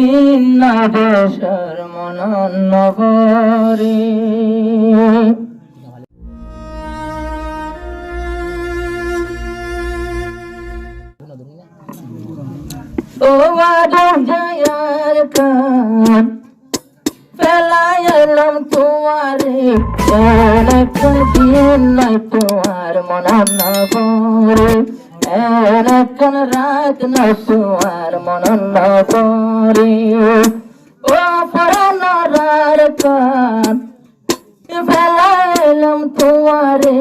দিন না দেশের মনন নগরে ও যায়ার কান ফেলাই এলাম তোমারে কোন দিন নাই তোমার মনন নগরে কোন রাত নাই তোমার মনন নগরে ও পরানোর কান ফেলাইলাম তোমারে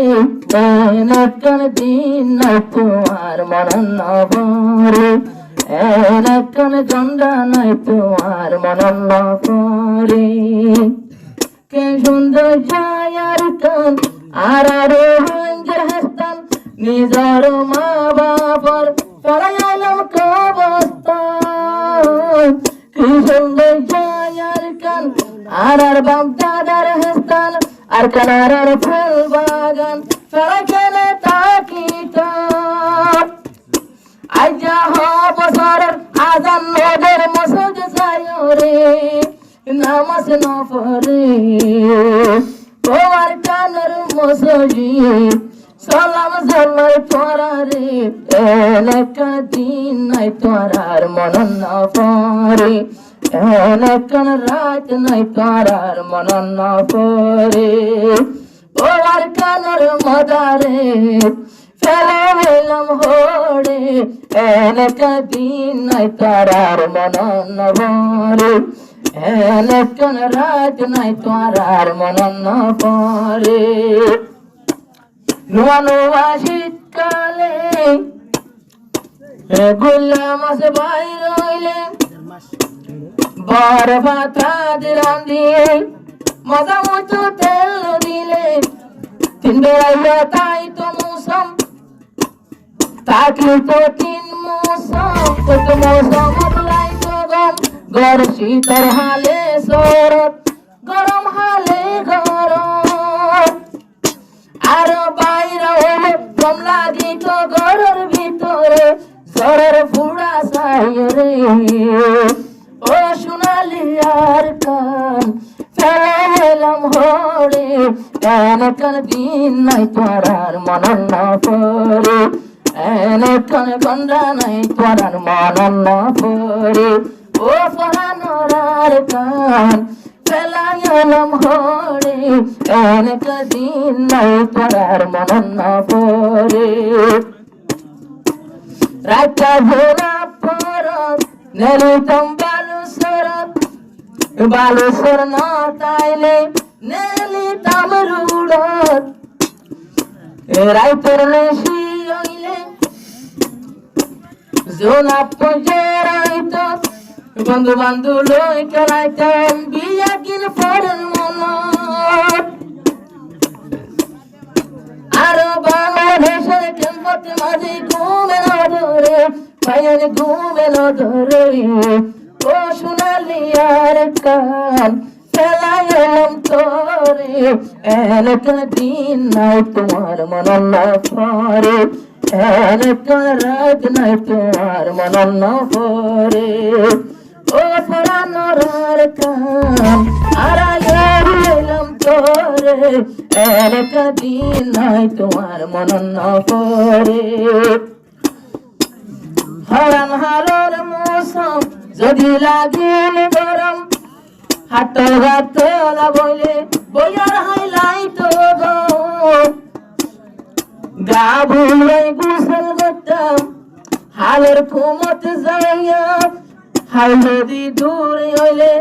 কোন দিন নাই তোমার মনন নগরে কোন জন্ডা নাই তোমার মনন নগরে কে সুন্দর ছায়ার কান আর রোহিঙ্গার হাস্তান নিজর মা বাবার পড়াইলাম কবস্তান কি সুন্দর ছায়ার কান আর বাপ দাদার হাস্তান আর কানার ফুল বাগান পড়া খেলে তাকিতা আইজা বছর আজান নগর মসজিদ সায়রে নামাজ নফরে তোমার কানের মসজিদ সালাম জানাই তোরারে কোন দিন নাই তোরার মনন নফরে কোন রাত নাই তোরার মনন নফরে তোমার কানের মদারে ফেলাম হোড়ে দিন নাই তারার মনন ভরে কোন রাত নাই তারার মনন ভরে নোয়া নোয়া শীতকালে গোল্লা মাছ বাইর হইলে বর ভাতা দিলাম দিয়ে মজা মতো তেল দিলে তিন বেড়াইয়া তাই তো মৌসুম তাকে তো তিন মৌসুম কত মৌসুম বদলাই তো গম গর শীতর হালে শরৎ গরম হালে গরম আর বাইরে হলে কম লাগি তো ঘরের ভিতরে জ্বরের ফুড়া সাইরে ও সোনালি আর কান ফেলাম হোড়ে কোন দিন নাই তোরার মনন নগরে কোন গন্ডা নাই তোরার মনন নগরে ও পরানোর কান ফেলাইলাম হোড়ে কোন দিন নাই তোরার মনন নগরে রাজা ভোলা পরত নেলিতম বালুসর না তাইলে নেলিতাম রুড়ত রাইতর নেশি হইলে জোনা পজে রাইত বন্ধু বান্ধু লই করাইতাম বিয়া কিন পরের মন আরো বাংলাদেশের কেমতে মাঝে ঘুমে না ধরে ভাইয়ান ঘুমে না ধরে ও সোনালি আর কান ফেলাইলাম তোরে কোন দিন নাই তোমার মনন নগরে কোন রাত নাই তোমার মনন নগরে ও পরানোর কান আড়াইলাম তোরে কোন দিন নাই তোমার মনন নগরে হরান হালোর মৌসুম যদি লাগিল গরম হাতল গাতলা বইলে বইয়ার হাইলাই তো গা ভুলে গোসল করতাম হালের কুমত যাইয়া হাল যদি দূরে হইলে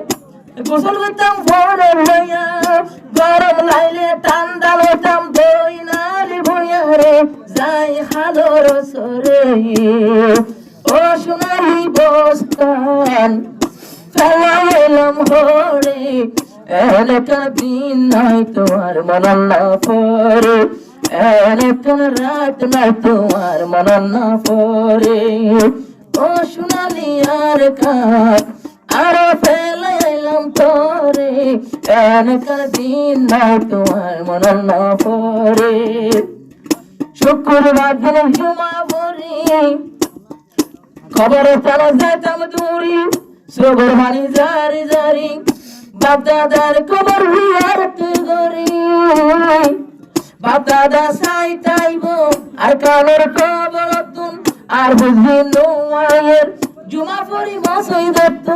গোসল করতাম ভোরে হইয়া গরম লাইলে ঠান্ডা লইতাম দই নালি ভইয়া রে যাই হালোর সরে ও সোনালি বস্তান ফেলাইলাম হোড়ে কোন দিন নাই তোমার মনন নগরে কোন রাত নাই তোমার মনন নগরে ও সোনালি আর কান আরো ফেলাইলাম তোরে কোন দিন নাই তোমার মনন নগরে শুক্রবার দিন জুমা ভরি খবর চালা যাইতাম দূরি চোখের পানি জারি জারি বাপ দাদার কবর হুয়ারতে গরি বাপ দাদা চাইতাইব আর কালের কবর তুন আর বুঝবি নোয়াইয়ের জুমা পরি মাসই দত্ত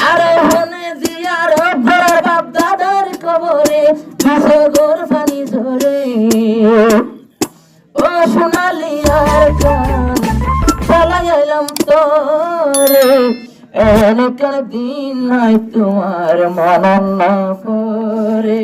আরে হনে জিয়ার ভরা বাপ দাদার কবরে চোখের পানি ঝরে ও সোনালি আর কান চালাই আইলাম তোরে এনকার দিন নাই তোমার মনন না পরে।